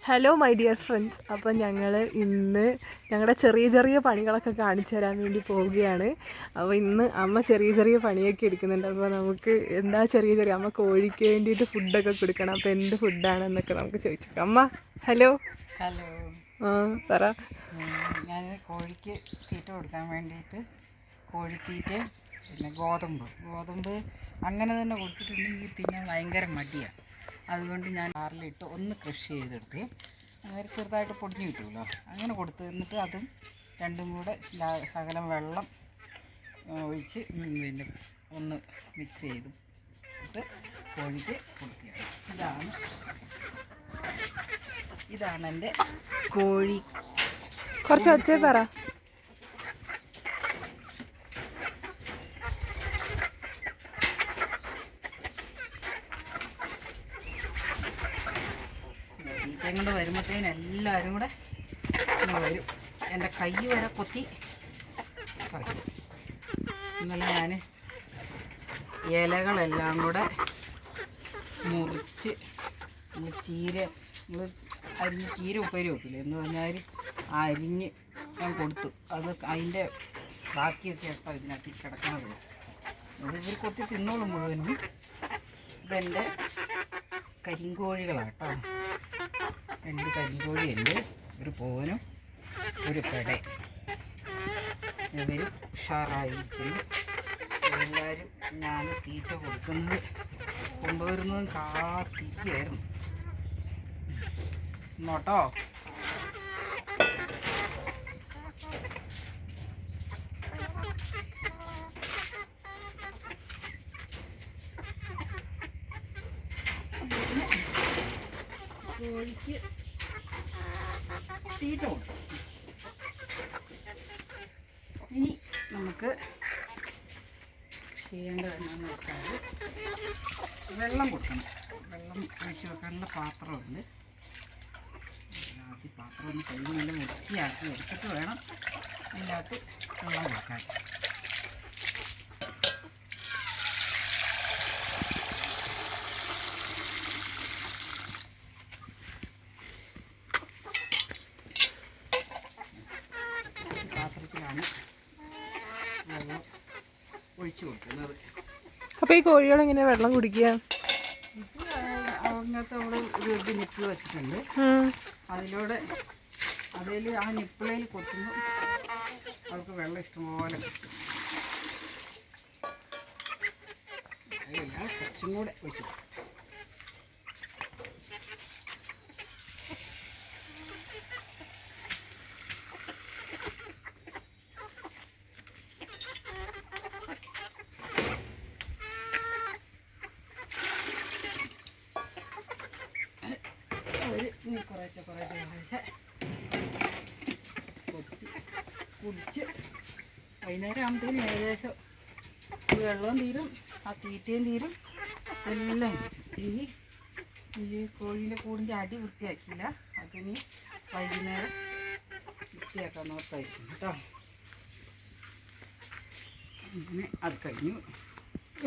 Hello my dear friends. അപ്പോൾ ഞങ്ങൾ ഇന്ന് ഞങ്ങളുടെ ചെറിയ ചെറിയ പണികളൊക്കെ കാണിച്ചു തരാൻ വേണ്ടി പോവുകയാണ്. അപ്പോൾ ഇന്ന് അമ്മ ചെറിയ ചെറിയ പണിയൊക്കെ എടുക്കുന്നുണ്ട്. അപ്പോൾ നമുക്ക് എന്താ ചെറിയ ചെറിയ അമ്മ കോഴിക്ക് വേണ്ടിയിട്ട് ഫുഡൊക്കെ കൊടുക്കണം. അപ്പോൾ എന്ത് ഫുഡാണെന്നൊക്കെ നമുക്ക് ചോദിച്ചേക്കാം. അമ്മ ഹലോ. ഹലോ. പറ. ഞാൻ കോഴിക്ക് തീറ്റ കൊടുക്കാൻ വേണ്ടിയിട്ട് കോഴിത്തീറ്റ പിന്നെ ഗോതമ്പ് അങ്ങനെ തന്നെ കൊടുത്തിട്ടുണ്ടെങ്കിൽ തിന്നാൻ ഭയങ്കര മടിയാണ്. അതുകൊണ്ട് ഞാൻ ആറിലിട്ട് ഒന്ന് കൃഷി ചെയ്തെടുത്ത് അങ്ങനെ ചെറുതായിട്ട് പൊടിഞ്ഞു കിട്ടുമല്ലോ, അങ്ങനെ കൊടുത്ത് എന്നിട്ട് അതും രണ്ടും കൂടെ ശകലം വെള്ളം ഒഴിച്ച് പിന്നെ ഒന്ന് മിക്സ് ചെയ്തിട്ട് കോഴിക്ക് കൊടുക്കുകയാണ്. ഇതാണ് എൻ്റെ കോഴി. കുറച്ച് ഒച്ചേ പറ. തീറ്റയും കൊണ്ട് വരുമ്പോഴത്തേനും എല്ലാവരും കൂടെ വരും. എൻ്റെ കൈ വരെ കൊത്തി പറയും. ഇന്നലെ ഞാൻ ഇലകളെല്ലാം കൂടെ മുറിച്ച് അരിഞ്ഞ് ചീര ഉപ്പേരി വെക്കില്ല എന്ന് പറഞ്ഞാൽ അരിഞ്ഞ് ഞാൻ കൊടുത്തു. അത് അതിൻ്റെ ബാക്കിയൊക്കെ കേട്ടോ ഇതിനകത്ത് കിടക്കണത്. അത് ഇവർ കൊത്തി തിന്നോളും മുഴുവനും. ഇതെൻ്റെ കരിങ്കോഴികളാണ് കേട്ടോ. 2 കരിങ്കോഴിയുണ്ട്, ഒരു പൂവനും ഒരു പെട. ഇവർ ഉഷാറായിരിക്കുന്നു. എല്ലാവരും ഞാൻ തീറ്റ കൊണ്ടുവരുന്നതും കാത്തിരിക്കുകയായിരുന്നു. നോട്ടോ. കോഴിക്ക് തീറ്റ കൊടുക്കും. ഇനി നമുക്ക് ചെയ്യേണ്ടത് എന്താണെന്ന് വെച്ചാൽ വെള്ളം കൊടുക്കണം. വെള്ളം ഒഴിച്ച് വെക്കാനുള്ള പാത്രമുണ്ട്. ഈ പാത്രം ഒന്ന് കഴുകി നല്ല വൃത്തിയാക്കി എടുത്തിട്ട് വേണം അതിനകത്ത് വെള്ളം കൊടുക്കാൻ. പാത്രത്തിലാണ് വെള്ളം ഒഴിച്ചു കൊടുക്കുന്നത്. അപ്പോൾ ഈ കോഴികൾ എങ്ങനെയാണ് വെള്ളം കുടിക്കുക? അങ്ങനത്തെ നമ്മൾ ഒരു നിപ്പിൾ വെച്ചിട്ടുണ്ട്. അതിലൂടെ ആ നിപ്പിളയിൽ കൊത്തുമ്പോൾ അവർക്ക് വെള്ളം ഇഷ്ടംപോലെ കിട്ടും. അതില്ല കുറച്ചും കൂടെ വെച്ചു. കുറേശ്ശെ കൊത്തി കുടിച്ച് വൈകുന്നേരം ആകുമ്പോഴത്തേനും ഏകദേശം ഈ വെള്ളവും തീരും, ആ തീറ്റയും തീരും, എല്ലാം. ഈ കോഴീൻ്റെ കൂടിൻ്റെ അടി വൃത്തിയാക്കിയില്ല, അതിന് വൈകുന്നേരം വൃത്തിയാക്കാൻ നോക്കായിരിക്കും കേട്ടോ. അങ്ങനെ അത് കഴിഞ്ഞു.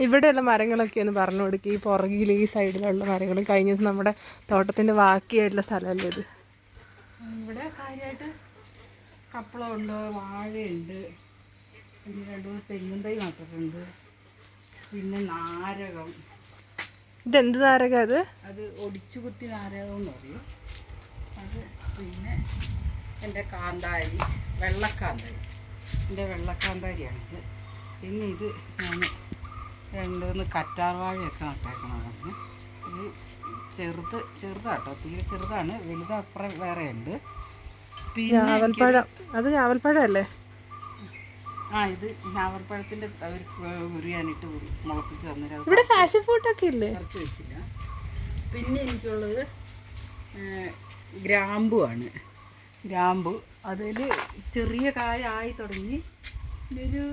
ഇവിടെയുള്ള മരങ്ങളൊക്കെ ഒന്ന് പറഞ്ഞു കൊടുക്കുക. ഈ പുറകിൽ ഈ സൈഡിലുള്ള മരങ്ങളും കഴിഞ്ഞ ദിവസം നമ്മുടെ തോട്ടത്തിൻ്റെ ബാക്കിയായിട്ടുള്ള സ്ഥലമല്ലേ ഇത്? ഇവിടെ കാര്യമായിട്ട് കപ്പളമുണ്ട്, വാഴയുണ്ട്, പിന്നെ 2 തെങ്ങും തൈ നട്ടിട്ടുണ്ട്, പിന്നെ നാരകം. ഇതെന്ത് നാരകം? അത് ഒടിച്ചുകുത്തി നാരകം എന്ന് പറയും. അത് പിന്നെ എൻ്റെ കാന്താരി, വെള്ളക്കാന്താരി, എൻ്റെ വെള്ളക്കാന്താരിയാണിത്. പിന്നെ ഇത് ഞാൻ 2 കറ്റാർ വാഴയൊക്കെ നട്ടേക്കണതാണ്. ഇത് ചെറുതാട്ടോ, തീരെ ചെറുതാണ്. വലുത് അപ്പുറം വേറെ ഉണ്ട്. പിന്നെ ഞാവൽപ്പഴം. അത് ഞാവൽപ്പഴം അല്ലേ? ഇത് ഞാവൽപ്പഴത്തിൻ്റെ അവർ ഉരിയാനിട്ട് മുളപ്പിച്ച് തന്നിട്ട് ഇവിടെ ഫാഷൻ ഫുഡൊക്കെ ഇല്ലേ? കുറച്ച് വെച്ചില്ല. പിന്നെ എനിക്കുള്ളത് ഗ്രാമ്പുവാണ്. ഗ്രാമ്പു അതിൽ ചെറിയ കായ ആയി തുടങ്ങി ഒരു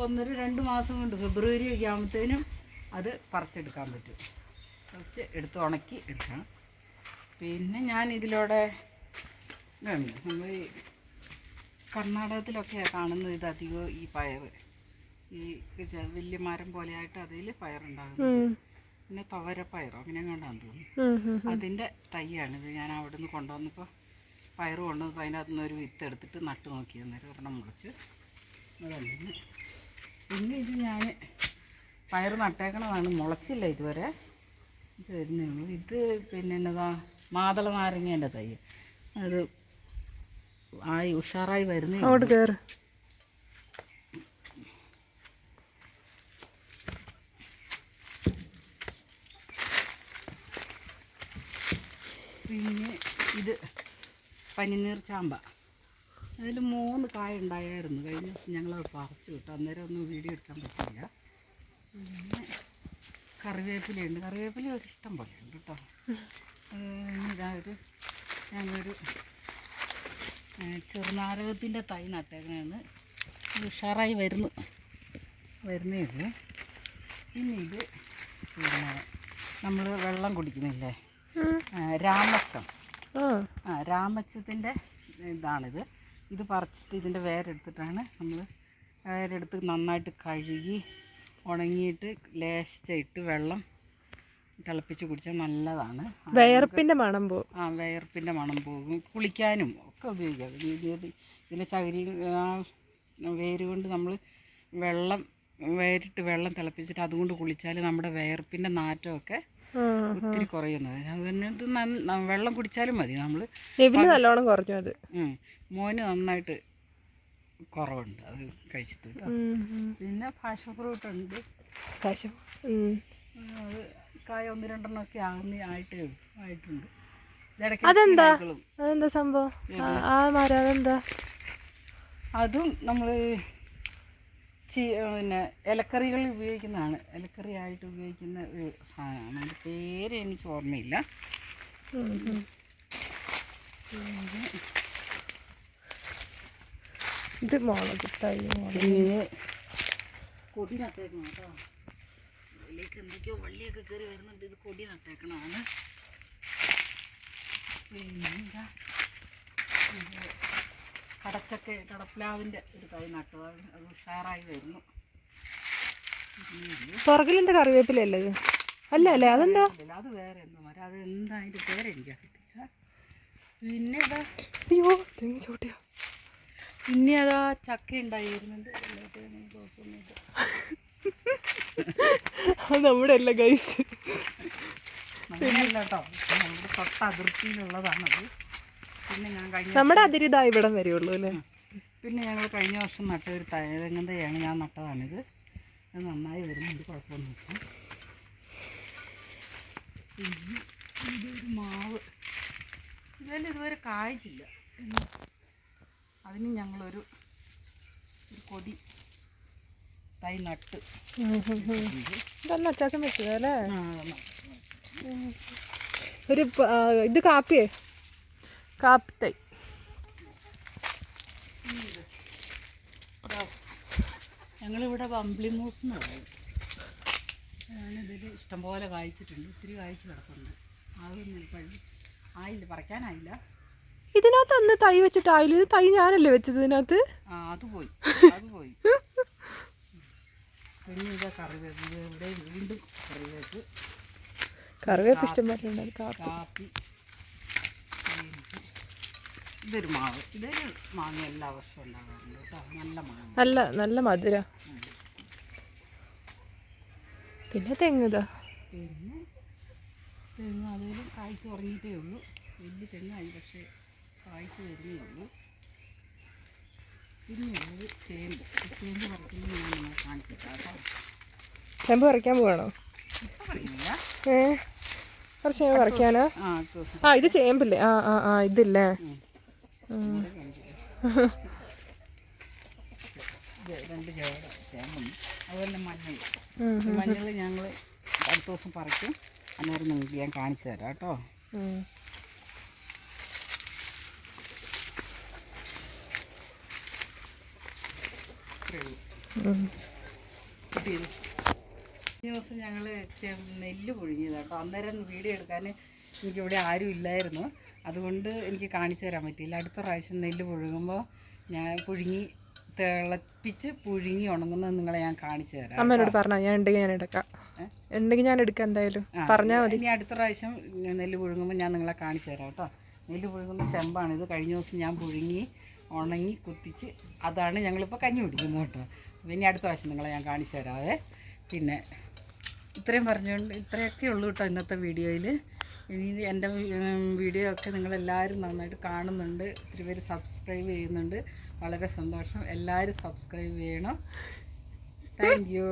1-2 മാസം കൊണ്ട് ഫെബ്രുവരി ഒക്കെ ആകുമ്പോഴത്തേനും അത് പറിച്ചെടുക്കാൻ പറ്റും. കുറച്ച് എടുത്ത് ഉണക്കി എടുക്കണം. പിന്നെ ഞാൻ ഇതിലൂടെ നമ്മൾ കർണാടകത്തിലൊക്കെയാണ് കാണുന്നത്. ഇത് അധികം ഈ പയർ ഈ വലിയ മരം പോലെയായിട്ട് അതിൽ പയറുണ്ടാകുന്നത്. പിന്നെ തുവരപ്പയറോ അങ്ങനെ കൊണ്ടാന്ന് തോന്നുന്നു. അതിൻ്റെ തൈയാണിത്. ഞാൻ അവിടെ നിന്ന് കൊണ്ടുവന്നപ്പോൾ പയറ് കൊണ്ടുവന്നപ്പോൾ അതിനകത്ത് നിന്ന് ഒരു വിത്ത് എടുത്തിട്ട് നട്ട് നോക്കി, അന്നേരം ഒരെണ്ണം മുളച്ച് അതല്ല. പിന്നെ ഇത് ഞാൻ പയറ് നട്ടേക്കണതാണ്, മുളച്ചില്ല ഇതുവരെ, ഇത് വരുന്നേ ഉള്ളൂ. ഇത് പിന്നെ എന്നതാ മാതള നാരങ്ങേൻ്റെ തൈ, അത് ആയി ഉഷാറായി വരുന്നേ. അങ്ങോട്ട് കയറ്. പിന്നെ ഇത് പനിനീർ ചാമ്പ, അതിൽ 3 കായ ഉണ്ടായിരുന്നു. കഴിഞ്ഞ ദിവസം ഞങ്ങളത് പറിച്ചു വിട്ടു, അന്നേരം ഒന്നും വീഡിയോ എടുക്കാൻ പറ്റില്ല. പിന്നെ കറിവേപ്പിലയുണ്ട്, കറിവേപ്പില ഒരു ഇഷ്ടം പോലെ ഉണ്ട് കേട്ടോ. ഇതായത് ഞങ്ങളൊരു ചെറുനാരകത്തിൻ്റെ തൈ നട്ടേക്കണതാണ്, ഇത് ഉഷാറായി വരുന്നേ ഉള്ളൂ. പിന്നെ ഇത് പിന്നെ നമ്മൾ വെള്ളം കുടിക്കുന്നില്ലേ, രാമച്ചം, രാമച്ചത്തിൻ്റെ ഇതാണിത്. ഇത് പറിച്ചിട്ട് ഇതിൻ്റെ വേരെടുത്തിട്ടാണ് നമ്മൾ വേരെടുത്ത് നന്നായിട്ട് കഴുകി ഉണങ്ങിയിട്ട് ലേശിച്ചിട്ട് വെള്ളം തിളപ്പിച്ച് കുടിച്ചാൽ നല്ലതാണ്. വിയർപ്പിൻ്റെ മണം പോകും. വിയർപ്പിൻ്റെ മണം പോകും. കുളിക്കാനും ഒക്കെ ഉപയോഗിക്കാം. ഇതിലെ ചകിരി വേര് കൊണ്ട് നമ്മൾ വേരിട്ട് വെള്ളം തിളപ്പിച്ചിട്ട് അതുകൊണ്ട് കുളിച്ചാൽ നമ്മുടെ വിയർപ്പിൻ്റെ നാറ്റമൊക്കെ ഒത്തിരി കുറയുന്നത്. അതുതന്നെ ഇത് വെള്ളം കുടിച്ചാലും മതി. നമ്മൾ നല്ലോണം കുറഞ്ഞു. അത് മോന് നന്നായിട്ട് കുറവുണ്ട് അത് കഴിച്ചിട്ട്. പിന്നെ പാഷൻ ഫ്രൂട്ട് ഉണ്ട്. അത് കായ 1-2 ഒക്കെ ആയിട്ടുണ്ട്. അതെന്താ സംഭവം? അതെന്താ? അതും നമ്മൾ പിന്നെ ഇലക്കറികളിൽ ഉപയോഗിക്കുന്നതാണ്, ഇലക്കറി ആയിട്ട് ഉപയോഗിക്കുന്ന ഒരു സാധനമാണ്. അതിൻ്റെ പേര് എനിക്ക് ഓർമ്മയില്ല. ഇത് മുളക് തൈ. പിന്നെ കൊടി നട്ടേക്കണം കേട്ടോ, ഇതിലേക്ക് എന്തൊക്കെയോ വള്ളിയൊക്കെ കയറി വരുന്നുണ്ട്. ഇത് കൊടി നട്ടേക്കണമാണ്. പിന്നെ കടപ്ലാവിൻ്റെ ഒരു തൈ നട്ടതാണ്, അത് ഉഷാറായി വരുന്നു. പുറകിലെന്താ കറിവേപ്പിലല്ലേ ഇത്? അല്ലേ അതെന്താ? അത് വേറെ എന്തോ മരം, അത് എന്താ അതിൻ്റെ പേരെനിക്കറിയില്ല. പിന്നെ ഇതാ അയ്യോ തെങ്ങ് ചോട്ടിയോ. പിന്നെ അതാ ചക്ക ഉണ്ടായി വരുന്നുണ്ട്. അത് നമ്മുടെ അല്ല ഗൈസ്, നമ്മളല്ല കേട്ടോ, നമ്മുടെ തൊട്ട അതിർത്തിയിലുള്ളതാണത്. പിന്നെ ഞാൻ നമ്മുടെ അതിരിതാ ഇവിടം വരുള്ളൂ അല്ലേ. പിന്നെ ഞങ്ങൾ കഴിഞ്ഞ വർഷം നട്ട ഒരു തെങ്ങൻ തൈയാണ്, ഞാൻ നട്ടതാണിത്. അത് നന്നായി വരുന്നുണ്ട്, കുഴപ്പമൊന്നുമില്ല. പിന്നെ ഇതൊരു മാവ്, ഇതെല്ലാം ഇതുവരെ കായ്ച്ചില്ല. അതിന് ഞങ്ങളൊരു കൊടി തൈ നട്ട്. ഇതൊന്നും അത്യാവശ്യം പറ്റുക ഒരു ഇത് കാപ്പിത്തൈ. ഞങ്ങളിവിടെ ബംബ്ലിമൂസ് എന്ന് പറയും. ഞാനിതിൽ ഇഷ്ടംപോലെ കായ്ച്ചിട്ടുണ്ട്, ഒത്തിരി കായ്ച്ച് കിടക്കുന്നുണ്ട്. അതൊന്നും ആയില്ല, പറിക്കാനായില്ല. ഇതിനകത്ത് അന്ന് തൈ വെച്ചിട്ടായില്ല. ഇത് തൈ ഞാനല്ലേ വെച്ചത് ഇതിനകത്ത്. അത് പോയി. പിന്നെ ഇതാ കറിവേപ്പ്, ഇവിടെ വീണ്ടും കറിവേപ്പ് ഇഷ്ടംപോലെ കാപ്പി. ഇതൊരു മാവ്, ഇതൊരു മാങ്ങ എല്ലാ വർഷവും ഉണ്ടാകാറുണ്ട് കേട്ടോ, നല്ല മാങ്ങ, നല്ല മധുര. പിന്നെ തെങ്ങ് അതിലും കായ്ച്ച് തുടങ്ങിയിട്ടേ ഉള്ളൂ. വലിയ തെങ്ങായി, പക്ഷേ കായ്ച്ച് വരുന്നേ ഉള്ളൂ. പിന്നെയുള്ളത് ചേമ്പ് പറിക്കുന്നത് ഞാൻ നിങ്ങളെ കാണിച്ചിട്ടാണ് കേട്ടോ. ചേമ്പ് പറിക്കാൻ പോവാണോ? കുറച്ച് ചേമ്പ് പറിക്കാനോ? ഇത് ചേമ്പില്ലേ? ഇതില്ലേ? രണ്ട് ചേമ്പുണ്ട്. അതുപോലെ മഞ്ഞൾ ഞങ്ങൾ അടുത്ത ദിവസം പറിക്കും, അന്നേരം നിങ്ങൾക്ക് ഞാൻ കാണിച്ചു തരാം കേട്ടോ. ഈ ദിവസം ഞങ്ങൾ നെല്ല് പുഴുങ്ങിയത് കേട്ടോ. അന്നേരം വീഡിയോ എടുക്കാൻ എനിക്കിവിടെ ആരും ഇല്ലായിരുന്നു, അതുകൊണ്ട് എനിക്ക് കാണിച്ചു തരാൻ പറ്റിയില്ല. അടുത്ത പ്രാവശ്യം നെല്ല് പുഴുങ്ങുമ്പോൾ ഞാൻ പുഴുങ്ങി തിളപ്പിച്ച് പുഴുങ്ങി ഉണങ്ങുന്നത് നിങ്ങളെ ഞാൻ കാണിച്ചു തരാം. അമ്മേനോട് പറഞ്ഞാൽ ഞാൻ ഉണ്ടെങ്കിൽ ഞാൻ എടുക്കാം. ഉണ്ടെങ്കിൽ ഞാൻ എടുക്കാം എന്തായാലും. പറഞ്ഞാൽ മതി. ഇനി അടുത്ത പ്രാവശ്യം നെല്ല് പുഴുങ്ങുമ്പോൾ ഞാൻ നിങ്ങളെ കാണിച്ചു തരാം കേട്ടോ. നെല്ല് പുഴുങ്ങുന്ന ചെമ്പാണിത്. കഴിഞ്ഞ ദിവസം ഞാൻ പുഴുങ്ങി ഉണങ്ങി കുത്തിച്ച് അതാണ് ഞങ്ങളിപ്പോൾ കഞ്ഞി കുടിക്കുന്നത് കേട്ടോ. ഇനി അടുത്ത പ്രാവശ്യം നിങ്ങളെ ഞാൻ കാണിച്ചു തരാവേ. പിന്നെ ഇത്രയും പറഞ്ഞുകൊണ്ട് ഇത്രയൊക്കെ ഉള്ളൂ കേട്ടോ ഇന്നത്തെ വീഡിയോയിൽ. ഇനി എൻ്റെ വീഡിയോ ഒക്കെ നിങ്ങളെല്ലാവരും നന്നായിട്ട് കാണുന്നുണ്ട്. ഒത്തിരി പേര് സബ്സ്ക്രൈബ് ചെയ്യുന്നുണ്ട്. വളരെ സന്തോഷം. എല്ലാവരും സബ്സ്ക്രൈബ് ചെയ്യണം. Thank you.